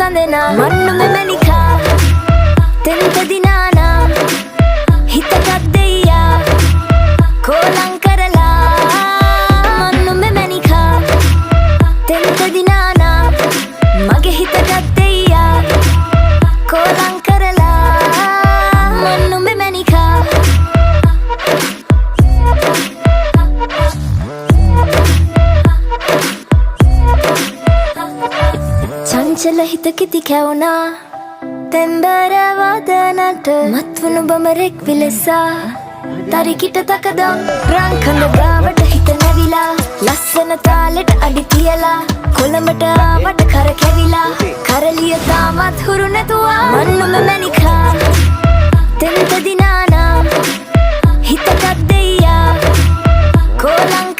සඳනා මන්නු මෙමනිකා තෙන්ත දිනානා හිතකත් දෙයියා කෝලං කරලා මන්නු මෙමනිකා තෙන්ත දිනානා මගේ හිතකත් දෙයියා කෝලං කරලා මන්නු මෙමනිකා චංචල හිතකිති කැවුනා තෙම්බර වදනට මත්වුණු බමරෙක් විලෙසා තරිකිට තකදම් රංකඳ ගාවට හිත නැවිලා ලස්සන තාලෙට අඩි තියලා කොළඹට ආවට කර කැවිලා කරලිය තාමත් හුරු නැතුවා මන්නුම මැනිකා තෙන්ත දිනානා හිතකත් දෙයියා කෝලං